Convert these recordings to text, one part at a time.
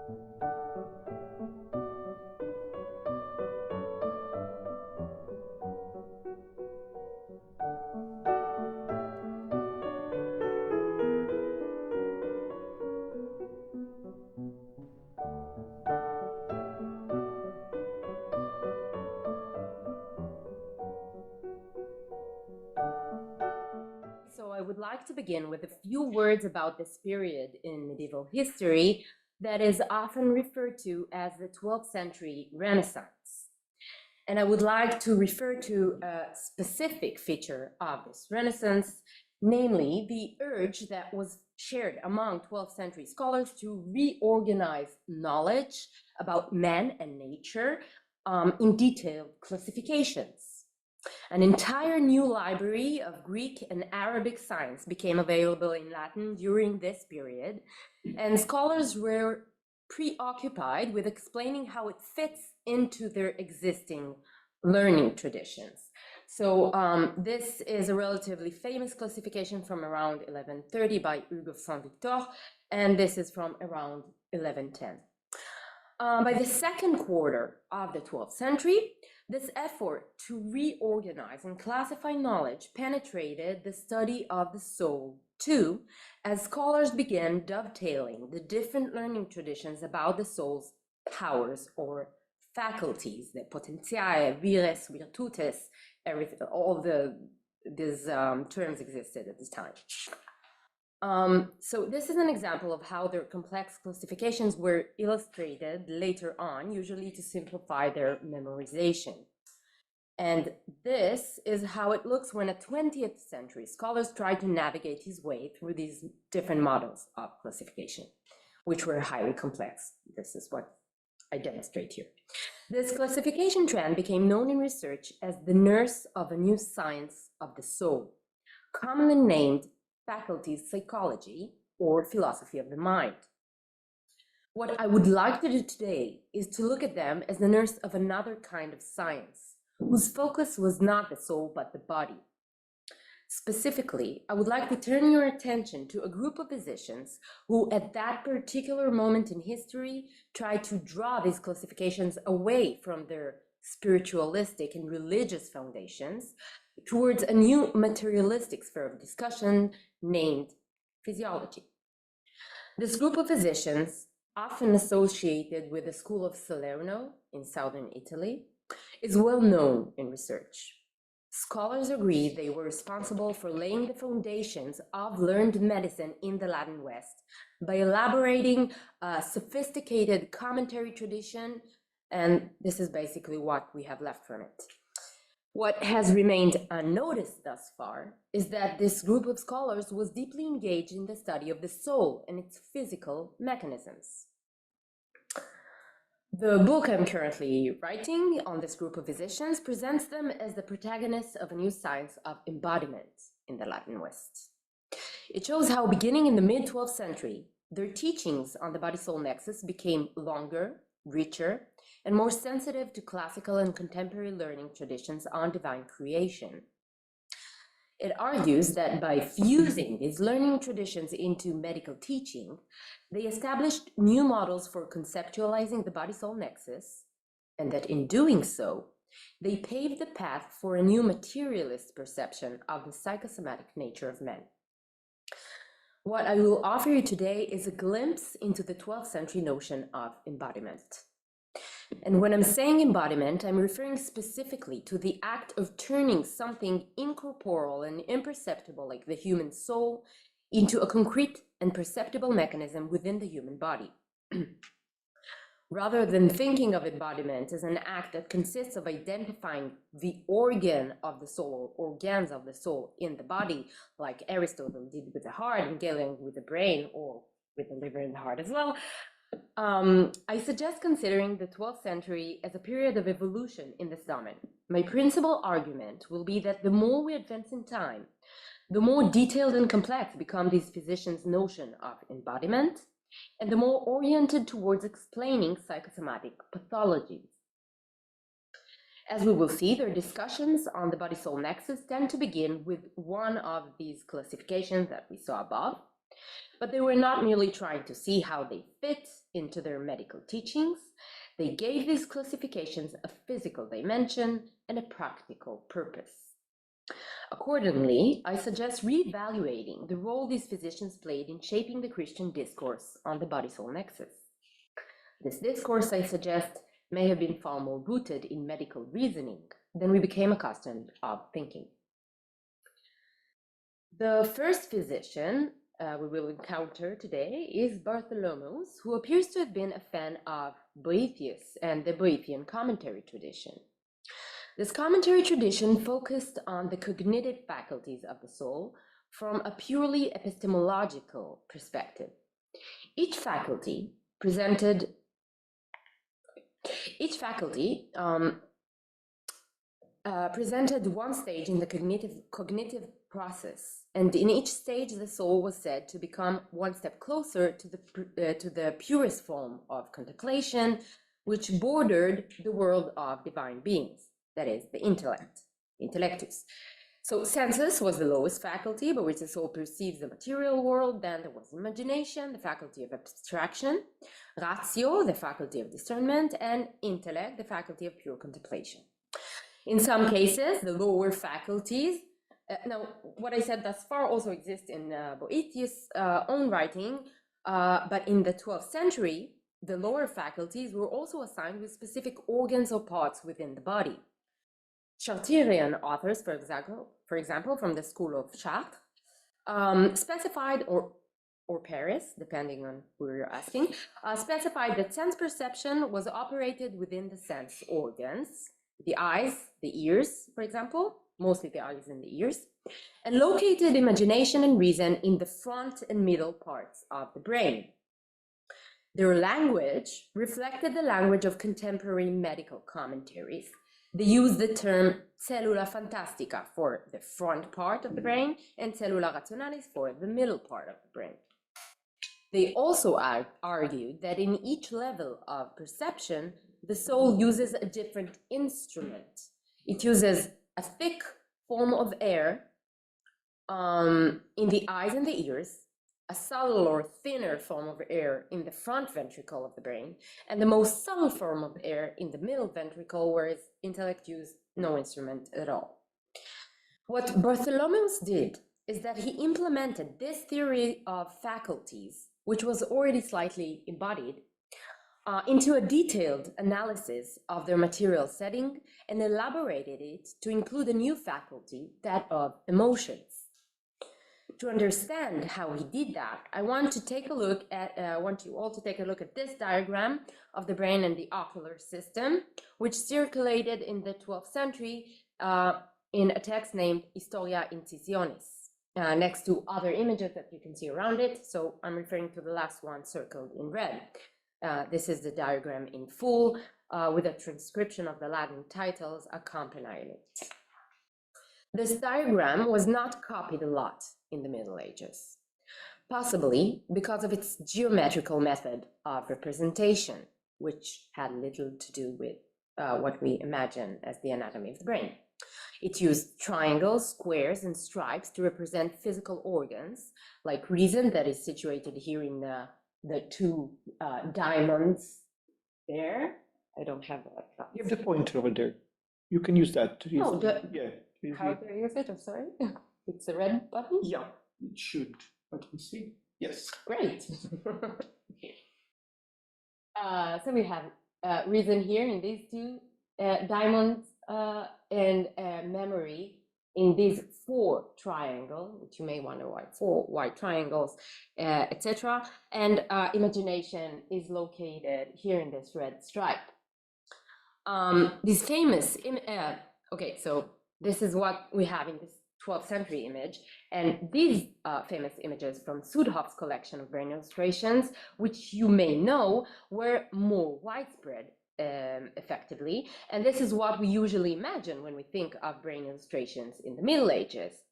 So I would like to begin with a few words about this period in medieval history that is often referred to as the 12th century Renaissance. And I would like to refer to a specific feature of this Renaissance, namely the urge that was shared among 12th century scholars to reorganize knowledge about man and nature in detailed classifications. An entire new library of Greek and Arabic science became available in Latin during this period, and scholars were preoccupied with explaining how it fits into their existing learning traditions. So this is a relatively famous classification from around 1130 by Hugo Saint-Victor, and this is from around 1110. By the second quarter of the 12th century, this effort to reorganize and classify knowledge penetrated the study of the soul too, as scholars began dovetailing the different learning traditions about the soul's powers or faculties, the potentiae, vires, virtutes, everything, all these terms existed at this time. So this is an example of how their complex classifications were illustrated later on, usually to simplify their memorization. And this is how it looks when a 20th century scholars tried to navigate his way through these different models of classification, which were highly complex. This is what I demonstrate here. This classification trend became known in research as the nurse of a new science of the soul, commonly named faculties psychology or philosophy of the mind. What I would like to do today is to look at them as the nurse of another kind of science, whose focus was not the soul but the body. Specifically, I would like to turn your attention to a group of physicians who at that particular moment in history tried to draw these classifications away from their spiritualistic and religious foundations towards a new materialistic sphere of discussion named physiology. This group of physicians, often associated with the school of Salerno in southern Italy, is well known in research. Scholars agree they were responsible for laying the foundations of learned medicine in the Latin West by elaborating a sophisticated commentary tradition, and this is basically what we have left from it. What has remained unnoticed thus far is that this group of scholars was deeply engaged in the study of the soul and its physical mechanisms. The book I'm currently writing on this group of physicians presents them as the protagonists of a new science of embodiment in the Latin West. It shows how, beginning in the mid-12th century, their teachings on the body-soul nexus became longer, richer, and more sensitive to classical and contemporary learning traditions on divine creation. It argues that by fusing these learning traditions into medical teaching, they established new models for conceptualizing the body-soul nexus, and that in doing so, they paved the path for a new materialist perception of the psychosomatic nature of men. What I will offer you today is a glimpse into the 12th century notion of embodiment. And when I'm saying embodiment, I'm referring specifically to the act of turning something incorporeal and imperceptible, like the human soul, into a concrete and perceptible mechanism within the human body. Rather than thinking of embodiment as an act that consists of identifying the organ of the soul, or organs of the soul in the body, like Aristotle did with the heart and Galen with the brain, or with the liver and the heart as well, I suggest considering the 12th century as a period of evolution in this domain. My principal argument will be that the more we advance in time, the more detailed and complex become these physicians' notion of embodiment, and the more oriented towards explaining psychosomatic pathologies. As we will see, their discussions on the body-soul nexus tend to begin with one of these classifications that we saw above, But they were not merely trying to see how they fit into their medical teachings. They gave these classifications a physical dimension and a practical purpose. Accordingly, I suggest reevaluating the role these physicians played in shaping the Christian discourse on the body-soul nexus. This discourse, I suggest, may have been far more rooted in medical reasoning than we became accustomed of thinking. The first physician we will encounter today is Bartholomeus, who appears to have been a fan of Boethius and the Boethian commentary tradition. This commentary tradition focused on the cognitive faculties of the soul from a purely epistemological perspective. Each faculty presented one stage in the cognitive process, and in each stage the soul was said to become one step closer to the purest form of contemplation, which bordered the world of divine beings, that is, the intellectus. So sensus was the lowest faculty by which the soul perceives the material world. Then there was imagination, the faculty of abstraction, ratio, the faculty of discernment, and intellect, the faculty of pure contemplation. In some cases, the lower faculties, now what I said thus far also exists in Boethius' own writing, but in the 12th century, the lower faculties were also assigned with specific organs or parts within the body. Charterian authors, for example, from the school of Chartres, specified, or Paris, depending on who you're asking, specified that sense perception was operated within the sense organs, the eyes, the ears, for example, mostly the eyes and the ears, and located imagination and reason in the front and middle parts of the brain. Their language reflected the language of contemporary medical commentaries. They used the term cellula fantastica for the front part of the brain and cellula rationalis for the middle part of the brain. They also argued that in each level of perception, the soul uses a different instrument. It uses a thick form of air in the eyes and the ears, a subtle or thinner form of air in the front ventricle of the brain, and the most subtle form of air in the middle ventricle, whereas intellect used no instrument at all. What Bartholomeus did is that he implemented this theory of faculties, which was already slightly embodied, into a detailed analysis of their material setting and elaborated it to include a new faculty, that of emotions. To understand how he did that, I want you all to take a look at this diagram of the brain and the ocular system, which circulated in the 12th century in a text named Historia Incisionis, next to other images that you can see around it. So I'm referring to the last one circled in red. This is the diagram in full, with a transcription of the Latin titles accompanying it. This diagram was not copied a lot in the Middle Ages, possibly because of its geometrical method of representation, which had little to do with what we imagine as the anatomy of the brain. It used triangles, squares, and stripes to represent physical organs, like reason, that is situated here in the two diamonds there. I don't have that. You have the pointer over there. You can use that. Oh, yeah. How do I use it? I'm sorry. It's a red button? Yeah, it should. Let me see. Yes. Great. So we have reason here in these two diamonds and memory in these four triangles, which you may wonder why 4 white triangles, etc. And imagination is located here in this red stripe. These famous, okay, so this is what we have in this 12th century image, and these famous images from Sudhoff's collection of brain illustrations, which you may know were more widespread effectively, and this is what we usually imagine when we think of brain illustrations in the Middle Ages.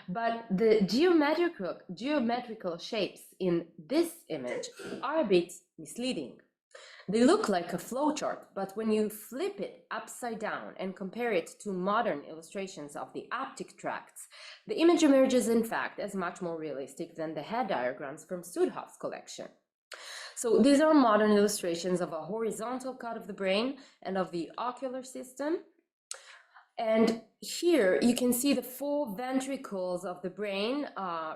But the geometrical shapes in this image are a bit misleading. They look like a flowchart, but when you flip it upside down and compare it to modern illustrations of the optic tracts, the image emerges, in fact, as much more realistic than the head diagrams from Studhoff's collection. So these are modern illustrations of a horizontal cut of the brain and of the ocular system. And here you can see the 4 ventricles of the brain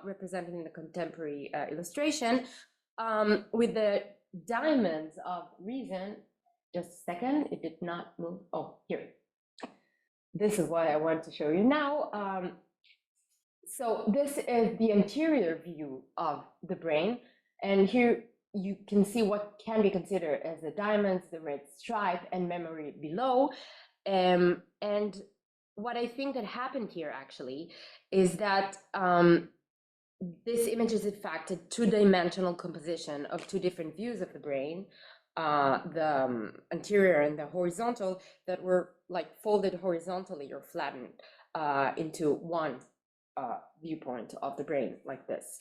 represented in the contemporary illustration with the diamonds of reason. Just a second, it did not move. Oh, here. This is what I want to show you now. So this is the anterior view of the brain. And here you can see what can be considered as the diamonds, the red stripe, and memory below. And what I think that happened here actually is that this image is in fact a 2-dimensional composition of 2 different views of the brain, the anterior and the horizontal, that were like folded horizontally or flattened into one viewpoint of the brain like this.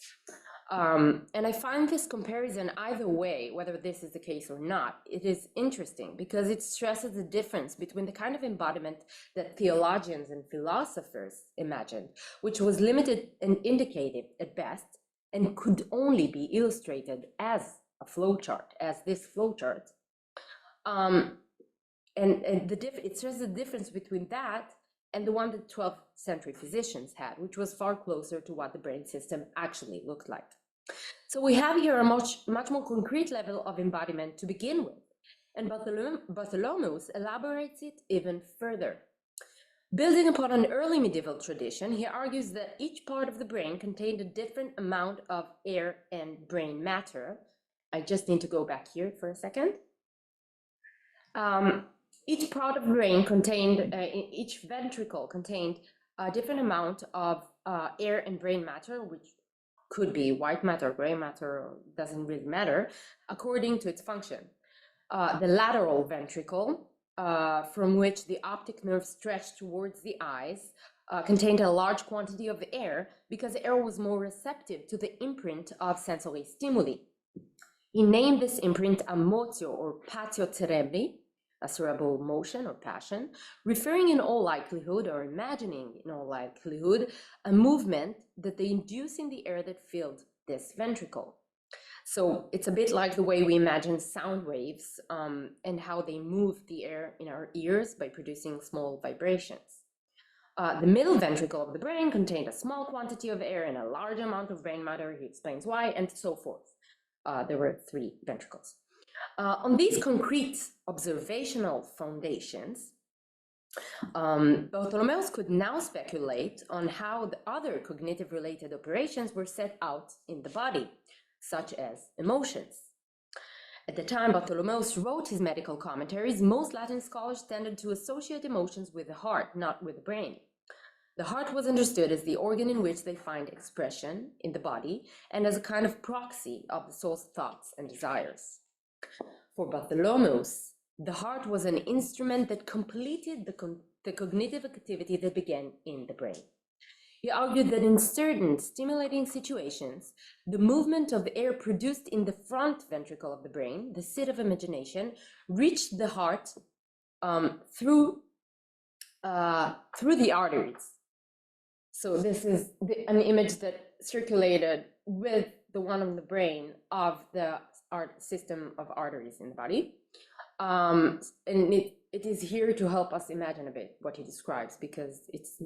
And I find this comparison either way, whether this is the case or not, it is interesting because it stresses the difference between the kind of embodiment that theologians and philosophers imagined, which was limited and indicative at best, and could only be illustrated as a flowchart, as this flowchart. And it stresses the difference between that and the one that 12th century physicians had, which was far closer to what the brain system actually looked like. So we have here a much more concrete level of embodiment to begin with, and Bartholomeus elaborates it even further. Building upon an early medieval tradition, he argues that each part of the brain contained a different amount of air and brain matter. I just need to go back here for a second. Each part of the brain contained, each ventricle contained a different amount of air and brain matter, which could be white matter, gray matter, doesn't really matter, according to its function. The lateral ventricle, from which the optic nerve stretched towards the eyes, contained a large quantity of air because air was more receptive to the imprint of sensory stimuli. He named this imprint emotio or patio cerebri, a cerebral motion or passion, referring in all likelihood or imagining in all likelihood a movement that they induce in the air that filled this ventricle. So it's a bit like the way we imagine sound waves and how they move the air in our ears by producing small vibrations. The middle ventricle of the brain contained a small quantity of air and a large amount of brain matter. He explains why, and so forth. There were 3 ventricles. On these concrete observational foundations, Bartholomeus could now speculate on how the other cognitive-related operations were set out in the body, such as emotions. At the time Bartholomeus wrote his medical commentaries, most Latin scholars tended to associate emotions with the heart, not with the brain. The heart was understood as the organ in which they find expression in the body and as a kind of proxy of the soul's thoughts and desires. For Bartholomeus, the heart was an instrument that completed the cognitive activity that began in the brain. He argued that in certain stimulating situations, the movement of air produced in the front ventricle of the brain, the seat of imagination, reached the heart through the arteries. So this is an image that circulated with the one on the brain of the system of arteries in the body. And it is here to help us imagine a bit what he describes, because it's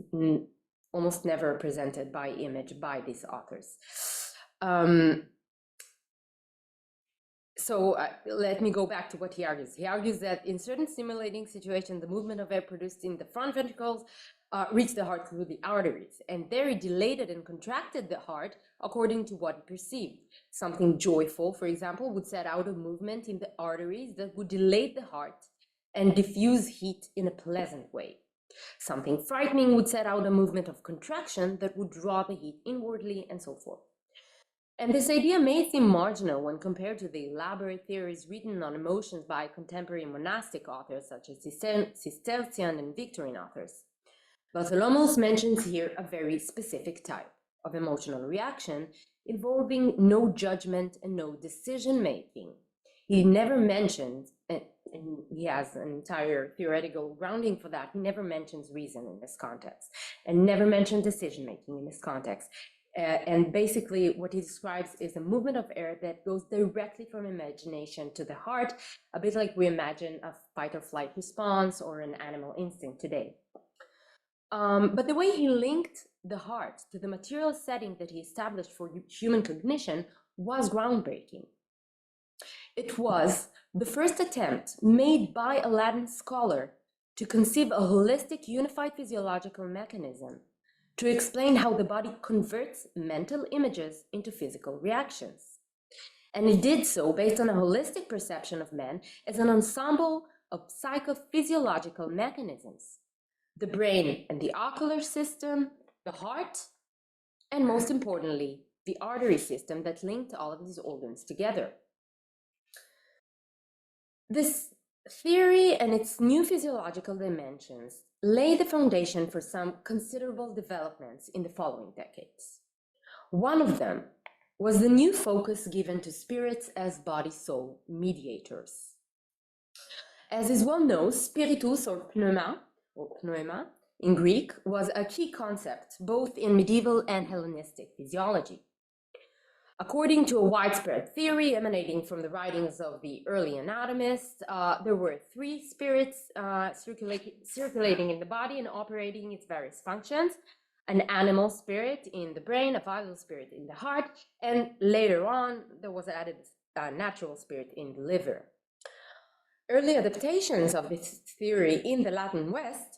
almost never presented by image by these authors. So let me go back to what he argues. He argues that in certain stimulating situations, the movement of air produced in the front ventricles reached the heart through the arteries, and there he dilated and contracted the heart according to what he perceived. Something joyful, for example, would set out a movement in the arteries that would dilate the heart and diffuse heat in a pleasant way. Something frightening would set out a movement of contraction that would draw the heat inwardly, and so forth. And this idea may seem marginal when compared to the elaborate theories written on emotions by contemporary monastic authors such as Cistercian and Victorian authors. Bartholomeus mentions here a very specific type of emotional reaction involving no judgment and no decision-making. He never mentions and he has an entire theoretical grounding for that, he never mentions reason in this context and never mentions decision-making in this context. And basically what he describes is a movement of air that goes directly from imagination to the heart, a bit like we imagine a fight or flight response or an animal instinct today. But the way he linked the heart to the material setting that he established for human cognition was groundbreaking. It was the first attempt made by a Latin scholar to conceive a holistic, unified physiological mechanism to explain how the body converts mental images into physical reactions. And it did so based on a holistic perception of man as an ensemble of psychophysiological mechanisms: the brain and the ocular system, the heart, and most importantly, the artery system that linked all of these organs together. This theory and its new physiological dimensions lay the foundation for some considerable developments in the following decades. One of them was the new focus given to spirits as body-soul mediators. As is well known, spiritus or pneuma in Greek was a key concept both in medieval and Hellenistic physiology. According to a widespread theory emanating from the writings of the early anatomists, there were three spirits circulating in the body and operating its various functions: an animal spirit in the brain, a vital spirit in the heart, and later on there was added a natural spirit in the liver. Early adaptations of this theory in the Latin West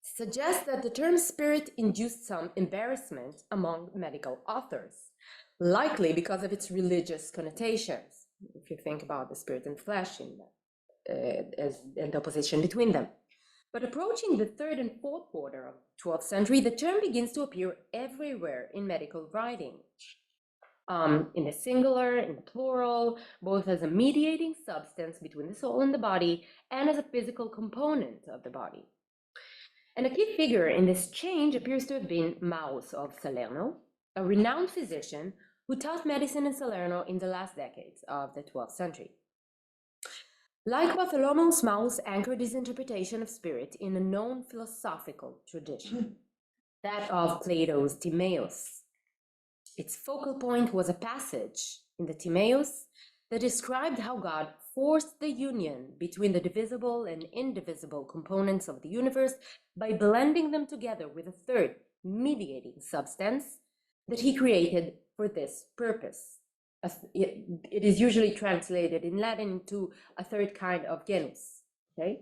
suggest that the term spirit induced some embarrassment among medical authors, likely because of its religious connotations, if you think about the spirit and flesh and the opposition between them. But approaching the 3rd and 4th quarter of the 12th century, the term begins to appear everywhere in medical writing, in the singular, in the plural, both as a mediating substance between the soul and the body and as a physical component of the body. And a key figure in this change appears to have been Maus of Salerno, a renowned physician who taught medicine in Salerno in the last decades of the 12th century. Like Bartholomeus, Maus anchored his interpretation of spirit in a known philosophical tradition, that of Plato's Timaeus. Its focal point was a passage in the Timaeus that described how God forced the union between the divisible and indivisible components of the universe by blending them together with a third, mediating substance that he created for this purpose. It is usually translated in Latin to a third kind of genus, okay?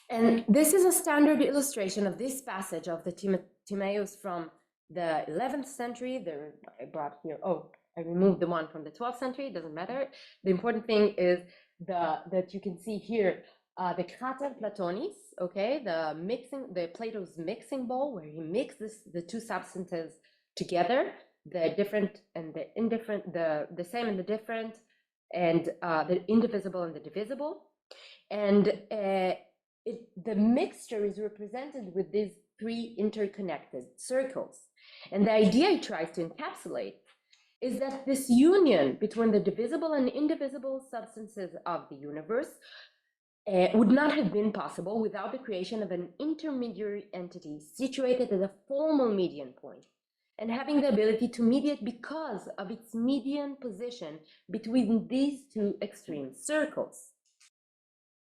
And this is a standard illustration of this passage of the Timaeus from the 11th century. I brought here, I removed the one from the 12th century, it doesn't matter. The important thing is that you can see here the Crater Platonis, okay, the Plato's mixing bowl, where he mixes the two substances together, the different and the indifferent, the same and the different, and the indivisible and the divisible. And the mixture is represented with these three interconnected circles. And the idea he tries to encapsulate is that this union between the divisible and indivisible substances of the universe would not have been possible without the creation of an intermediary entity situated at a formal median point and having the ability to mediate because of its median position between these two extreme circles.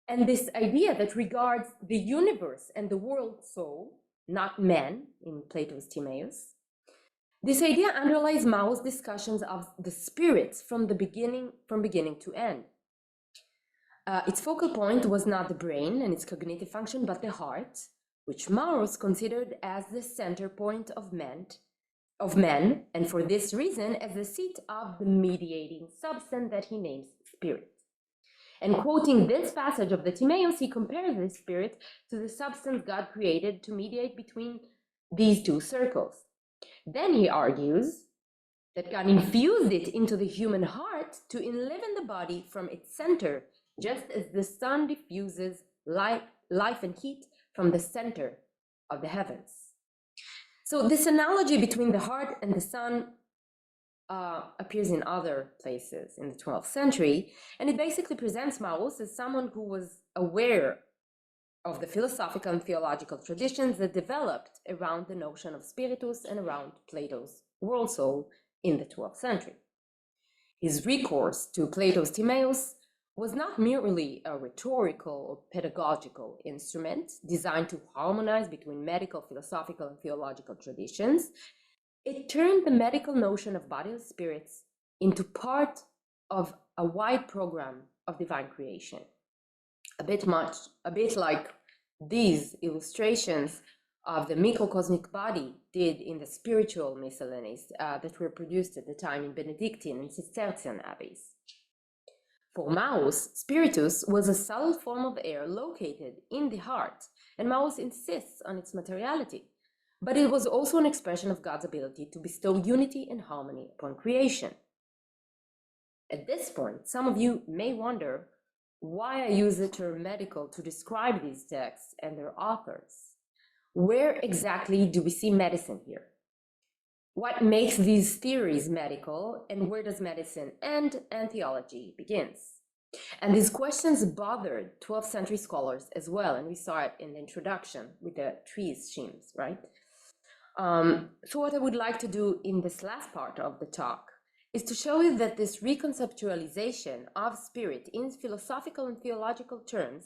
And this idea that regards the universe and the world soul, not man, in Plato's Timaeus, this idea underlies Mao's discussions of the spirits from beginning to end. Its focal point was not the brain and its cognitive function, but the heart, which Mao considered as the center point of man, and for this reason as the seat of the mediating substance that he names spirit. And quoting this passage of the Timaeus, he compares the spirit to the substance God created to mediate between these two circles. Then he argues that God infused it into the human heart to enliven the body from its center, just as the sun diffuses life and heat from the center of the heavens. So this analogy between the heart and the sun appears in other places in the 12th century, and it basically presents Maus as someone who was aware of the philosophical and theological traditions that developed around the notion of spiritus and around Plato's world soul in the 12th century. His recourse to Plato's Timaeus was not merely a rhetorical or pedagogical instrument designed to harmonize between medical, philosophical, and theological traditions. It turned the medical notion of bodiless spirits into part of a wide program of divine creation. A bit like these illustrations of the microcosmic body did in the spiritual miscellanies that were produced at the time in Benedictine and Cistercian abbeys. For Maus, spiritus was a subtle form of air located in the heart, and Maus insists on its materiality, but it was also an expression of God's ability to bestow unity and harmony upon creation. At this point, some of you may wonder why I use the term medical to describe these texts and their authors. Where exactly do we see medicine here? What makes these theories medical, and where does medicine end and theology begins? And these questions bothered 12th century scholars as well, and we saw it in the introduction with the trees schemes, right? So what I would like to do in this last part of the talk is to show you that this reconceptualization of spirit in philosophical and theological terms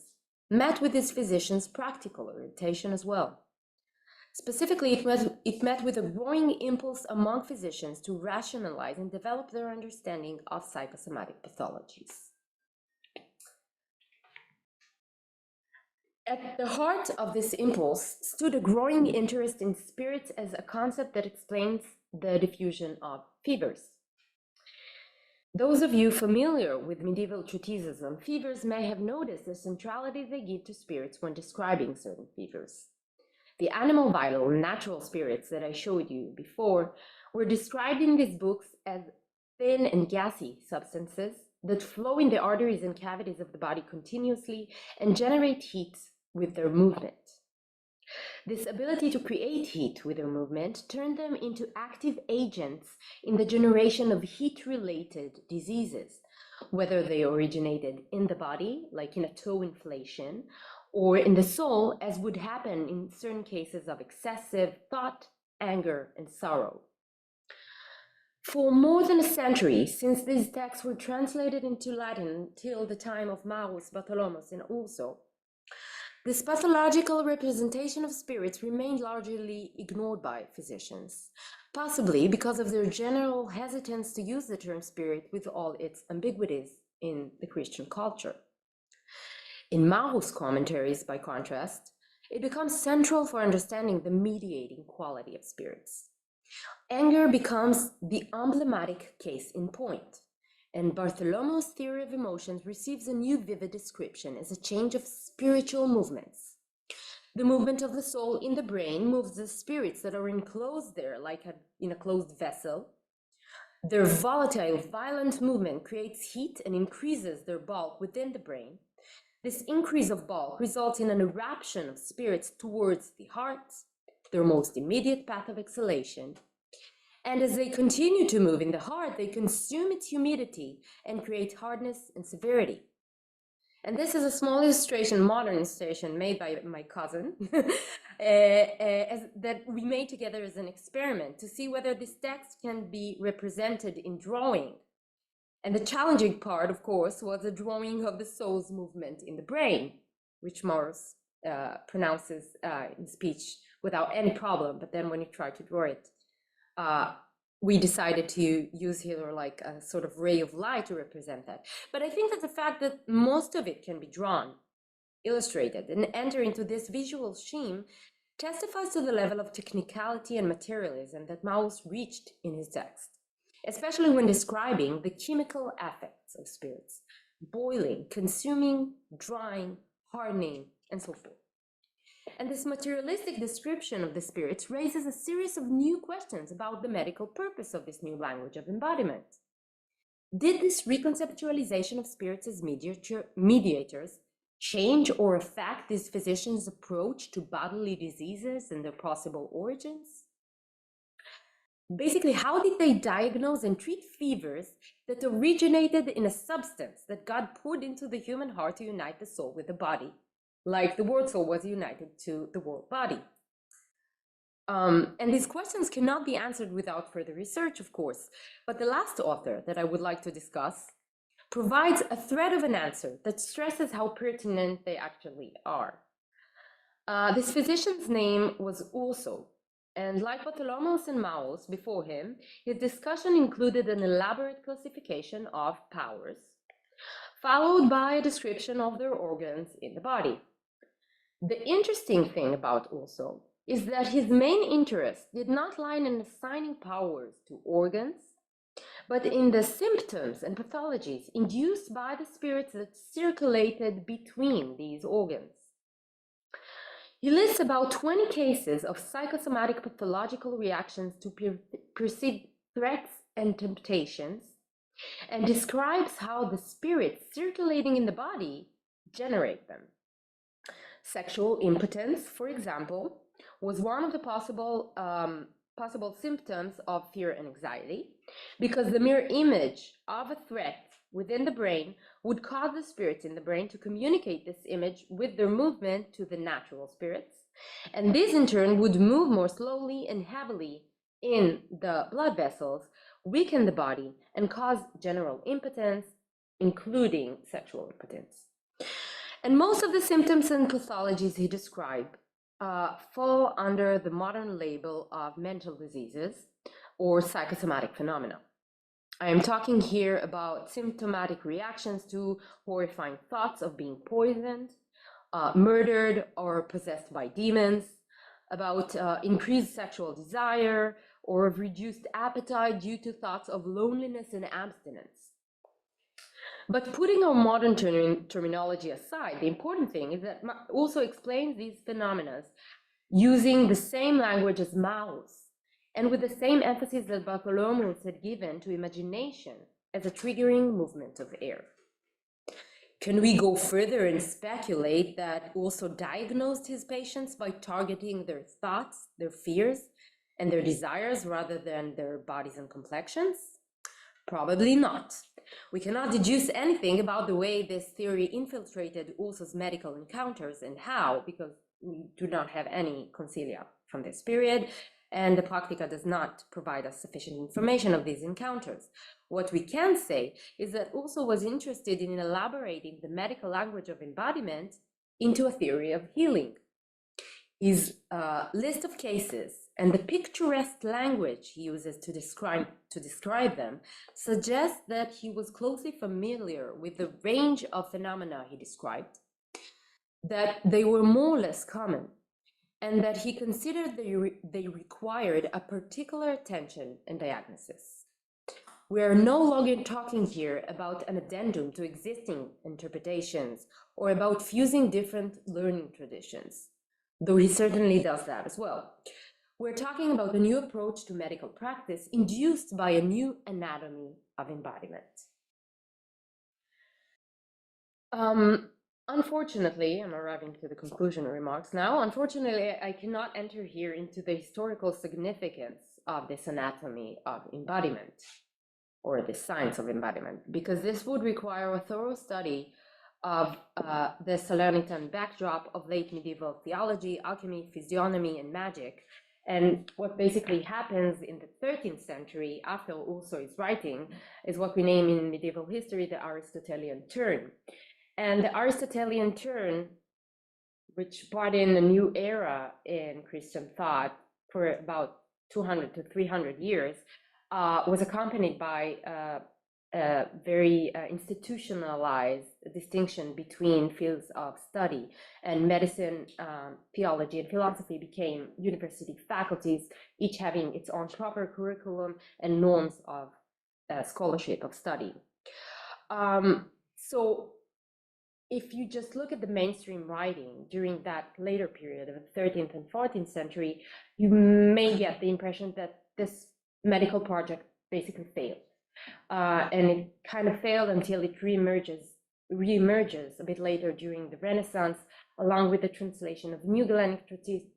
met with this physician's practical orientation as well. Specifically, it met with a growing impulse among physicians to rationalize and develop their understanding of psychosomatic pathologies. At the heart of this impulse stood a growing interest in spirits as a concept that explains the diffusion of fevers. Those of you familiar with medieval treatises on fevers may have noticed the centrality they give to spirits when describing certain fevers. The animal vital, natural spirits that I showed you before were described in these books as thin and gassy substances that flow in the arteries and cavities of the body continuously and generate heat with their movement. This ability to create heat with their movement turned them into active agents in the generation of heat-related diseases, whether they originated in the body, like in a toe inflation, or in the soul, as would happen in certain cases of excessive thought, anger, and sorrow. For more than a century, since these texts were translated into Latin till the time of Maurus, Bartholomæus, and Urso, this pathological representation of spirits remained largely ignored by physicians, possibly because of their general hesitance to use the term spirit with all its ambiguities in the Christian culture. In Maurus' commentaries, by contrast, it becomes central for understanding the mediating quality of spirits. Anger becomes the emblematic case in point, and Bartholomew's theory of emotions receives a new vivid description as a change of spiritual movements. The movement of the soul in the brain moves the spirits that are enclosed there, like in a closed vessel. Their volatile, violent movement creates heat and increases their bulk within the brain. This increase of bulk results in an eruption of spirits towards the heart, their most immediate path of exhalation. And as they continue to move in the heart, they consume its humidity and create hardness and severity. And this is a small illustration, modern illustration made by my cousin, that we made together as an experiment to see whether this text can be represented in drawing. And the challenging part, of course, was the drawing of the soul's movement in the brain, which Morris pronounces in speech without any problem. But then when you try to draw it, we decided to use here like a sort of ray of light to represent that. But I think that the fact that most of it can be drawn, illustrated, and enter into this visual scheme testifies to the level of technicality and materialism that Maus reached in his text, especially when describing the chemical effects of spirits: boiling, consuming, drying, hardening, and so forth. And this materialistic description of the spirits raises a series of new questions about the medical purpose of this new language of embodiment. Did this reconceptualization of spirits as mediators change or affect these physicians' approach to bodily diseases and their possible origins? basically, how did they diagnose and treat fevers that originated in a substance that God poured into the human heart to unite the soul with the body, like the word soul was united to the word body? And these questions cannot be answered without further research, of course. But the last author that I would like to discuss provides a thread of an answer that stresses how pertinent they actually are. This physician's name was Urso, and like Bartholomeus and Maus before him, his discussion included an elaborate classification of powers, followed by a description of their organs in the body. The interesting thing about Urso is that his main interest did not lie in assigning powers to organs, but in the symptoms and pathologies induced by the spirits that circulated between these organs. He lists about 20 cases of psychosomatic pathological reactions to perceived threats and temptations, and describes how the spirits circulating in the body generate them. Sexual impotence, for example, was one of the possible symptoms of fear and anxiety, because the mere image of a threat within the brain would cause the spirits in the brain to communicate this image with their movement to the natural spirits, and this in turn would move more slowly and heavily in the blood vessels, weaken the body, and cause general impotence, including sexual impotence. And most of the symptoms and pathologies he described fall under the modern label of mental diseases or psychosomatic phenomena. I am talking here about symptomatic reactions to horrifying thoughts of being poisoned, murdered, or possessed by demons, about increased sexual desire, or of reduced appetite due to thoughts of loneliness and abstinence. But putting our modern terminology aside, the important thing is that also explains these phenomena using the same language as Maus, and with the same emphasis that Bartholomeus had given to imagination as a triggering movement of air. Can we go further and speculate that also diagnosed his patients by targeting their thoughts, their fears, and their desires rather than their bodies and complexions? Probably not. We cannot deduce anything about the way this theory infiltrated Urso's medical encounters and how, because we do not have any concilia from this period, and the Practica does not provide us sufficient information of these encounters. What we can say is that Urso was interested in elaborating the medical language of embodiment into a theory of healing. His list of cases and the picturesque language he uses to describe them suggests that he was closely familiar with the range of phenomena he described, that they were more or less common, and that he considered they required a particular attention and diagnosis. We are no longer talking here about an addendum to existing interpretations or about fusing different learning traditions, though he certainly does that as well. We're talking about a new approach to medical practice induced by a new anatomy of embodiment. Unfortunately, I'm arriving to the conclusion remarks now. Unfortunately, I cannot enter here into the historical significance of this anatomy of embodiment, or the science of embodiment, because this would require a thorough study of the Salernitane backdrop of late medieval theology, alchemy, physiognomy, and magic. And what basically happens in the 13th century, after Urso is writing, is what we name in medieval history the Aristotelian turn. And the Aristotelian turn, which brought in a new era in Christian thought for about 200 to 300 years, was accompanied by a very institutionalized distinction between fields of study, and medicine, theology, and philosophy became university faculties, each having its own proper curriculum and norms of scholarship of study. So if you just look at the mainstream writing during that later period of the 13th and 14th century, you may get the impression that this medical project basically failed. And it kind of failed until it reemerges reemerges a bit later during the Renaissance, along with the translation of new Galenic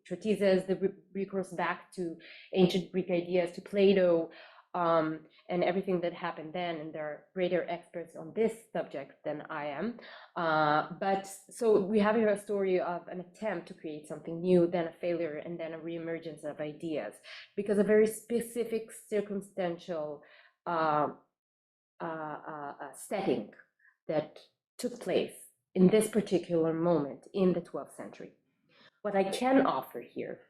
treatises, the recourse back to ancient Greek ideas, to Plato, and everything that happened then. And there are greater experts on this subject than I am. But so we have here a story of an attempt to create something new, then a failure, and then a reemergence of ideas, because a very specific circumstantial setting that took place in this particular moment in the 12th century. What I can offer here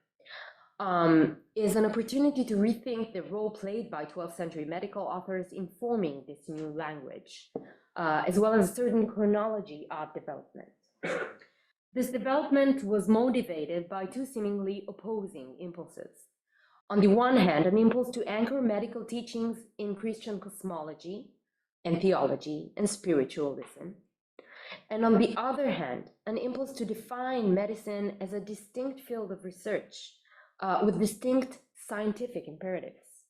is an opportunity to rethink the role played by 12th century medical authors in forming this new language, as well as a certain chronology of development. This development was motivated by two seemingly opposing impulses. On the one hand, an impulse to anchor medical teachings in Christian cosmology and theology and spiritualism, and on the other hand, an impulse to define medicine as a distinct field of research with distinct scientific imperatives.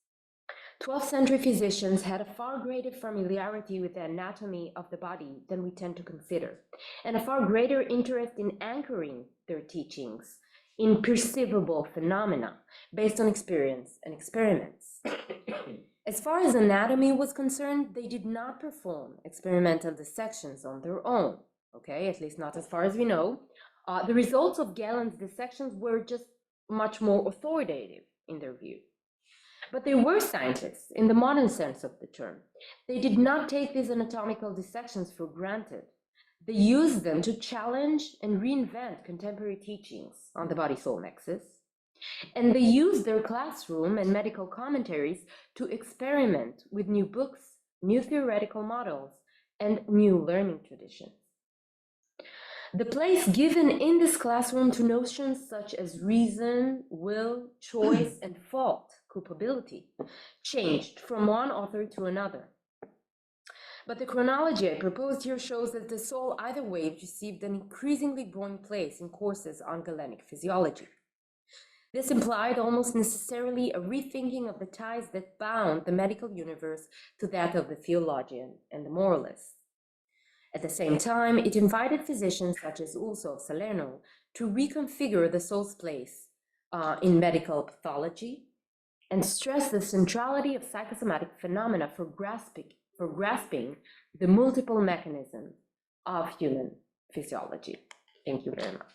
12th century physicians had a far greater familiarity with the anatomy of the body than we tend to consider, and a far greater interest in anchoring their teachings in perceivable phenomena based on experience and experiments. As far as anatomy was concerned, they did not perform experimental dissections on their own, okay, at least not as far as we know. The results of Galen's dissections were just much more authoritative in their view. But they were scientists in the modern sense of the term. They did not take these anatomical dissections for granted. They used them to challenge and reinvent contemporary teachings on the body-soul nexus. And they used their classroom and medical commentaries to experiment with new books, new theoretical models, and new learning traditions. The place given in this classroom to notions such as reason, will, choice, and fault, culpability, changed from one author to another. But the chronology I proposed here shows that the soul either way received an increasingly growing place in courses on Galenic physiology. This implied almost necessarily a rethinking of the ties that bound the medical universe to that of the theologian and the moralist. At the same time, it invited physicians such as Urso of Salerno to reconfigure the soul's place in medical pathology and stress the centrality of psychosomatic phenomena for grasping the multiple mechanisms of human physiology. Thank you very much.